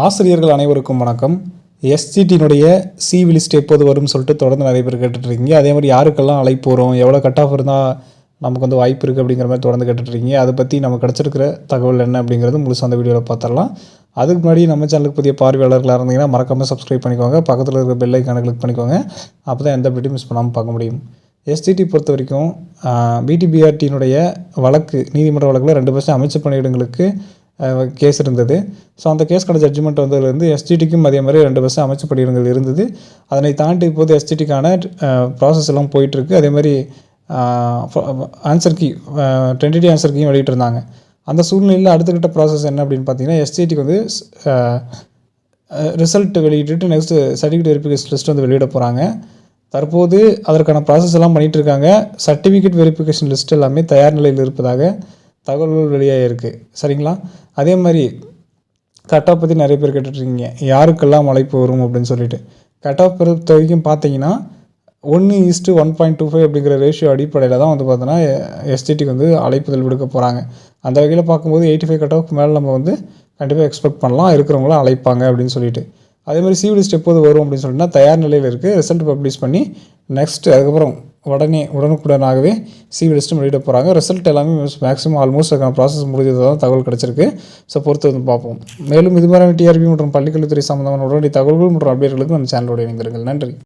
ஆசிரியர்கள் அனைவருக்கும் வணக்கம். எஸ்ஜிடியினுடைய சிவி லிஸ்ட் எப்போது வரும்னு சொல்லிட்டு தொடர்ந்து நிறைய பேர் கேட்டுட்ருக்கீங்க. அதே மாதிரி யாருக்கெல்லாம் அழைப்பு வரும், எவ்வளோ கட் ஆஃப் இருந்தால் நமக்கு வந்து வாய்ப்பு இருக்குது அப்படிங்கிற மாதிரி தொடர்ந்து கேட்டுட்ருக்கீங்க. அதை பற்றி நமக்கு கிடச்சிருக்கிற தகவல் என்ன அப்படிங்கிறது முழுசாக அந்த வீடியோவில் பார்த்துடலாம். அதுக்கு முன்னாடி நம்ம சேனலுக்கு புதிய பார்வையாளர்களாக இருந்தீங்கன்னா மறக்காமல் சப்ஸ்கிரைப் பண்ணிக்கோங்க. பக்கத்தில் இருக்கிற பெல் ஐக்கானை கிளிக் பண்ணிக்கோங்க. அப்போ தான் எந்த வீடியோ மிஸ் பண்ணாமல் பார்க்க முடியும். எஸ்ஜிடி பொறுத்த வரைக்கும் பிடிபிஆர்டியினுடைய வழக்கு நீதிமன்ற வழக்கில் 2% அமைச்சர் பணியிடங்களுக்கு கேஸ் இருந்தது. ஸோ அந்த கேஸ்க்கான ஜட்ஜ்மெண்ட் வந்ததுலேருந்து எஸ்ஜிடிக்கும் அதே மாதிரி 2% அமைச்சர் பணியிடங்கள் இருந்தது. அதனை தாண்டி இப்போது எஸ்ஜிடிக்கான ப்ராசஸ் எல்லாம் போயிட்டுருக்கு. அதே மாதிரி ஆன்சர் கீ டென்டேட்டிவ் ஆன்சர் கீயும் வெளியிட்டிருந்தாங்க. அந்த சூழ்நிலையில் அடுத்தக்கிட்ட ப்ராசஸ் என்ன அப்படின்னு பார்த்தீங்கன்னா, எஸ்ஜிடிக்கு வந்து ரிசல்ட் வெளியிட்டு நெக்ஸ்ட்டு சர்டிஃபிகேட் வெரிஃபிகேஷன் லிஸ்ட் வந்து வெளியிட போகிறாங்க. தற்போது அதற்கான ப்ராசஸ் எல்லாம் பண்ணிகிட்ருக்காங்க. சர்டிஃபிகேட் வெரிஃபிகேஷன் லிஸ்ட் எல்லாமே தயார் நிலையில் இருப்பதாக தகவல்கள் வெளியாக இருக்குது. சரிங்களா? அதே மாதிரி கட் ஆஃப் பற்றி நிறைய பேர் கேட்டுட்ருக்கீங்க, யாருக்கெல்லாம் அழைப்பு வரும் அப்படின்னு சொல்லிட்டு. கட் ஆஃப் பொறுத்த வரைக்கும் பார்த்தீங்கன்னா 1:1.25 அப்படிங்கிற ரேஷியோ அடிப்படையில் தான் வந்து பார்த்தோன்னா எஸ்ஜிடிக்கு வந்து அழைப்புதல் விடுக்க போகிறாங்க. அந்த வகையில் பார்க்கும்போது 85 கட் ஆஃப்க்கு மேலே நம்ம வந்து கண்டிப்பாக எக்ஸ்பெக்ட் பண்ணலாம், இருக்கிறவங்களாம் அழைப்பாங்க அப்படின்னு சொல்லிட்டு. அதே மாதிரி சிவி லிஸ்ட் எப்போது வரும் அப்படின்னு சொல்லிட்டுனா தயார் நிலையில் இருக்குது. ரிசல்ட் பப்ளிஷ் பண்ணி நெக்ஸ்ட்டு அதுக்கப்புறம் உடனுக்குடனாகவே சிவி லிஸ்ட்டும் வெளியிட போகிறாங்க. ரிசல்ட் எல்லாமே மேக்ஸிமம் ஆல்மோஸ்ட் அதுக்கான ப்ராசஸ் முடிஞ்சதாக தான் தகவல் கிடச்சிருக்கு. ஸோ பொறுத்து வந்து பார்ப்போம். மேலும் இது மாதிரியான டிஆர்பி மற்றும் பள்ளிக்கல்வித்துறை சம்பந்தமான உடனடி தகவல்கள் மற்றும் அப்டேட்களுக்கு நம்ம சேனலோடு இணைந்திருங்கள். நன்றி.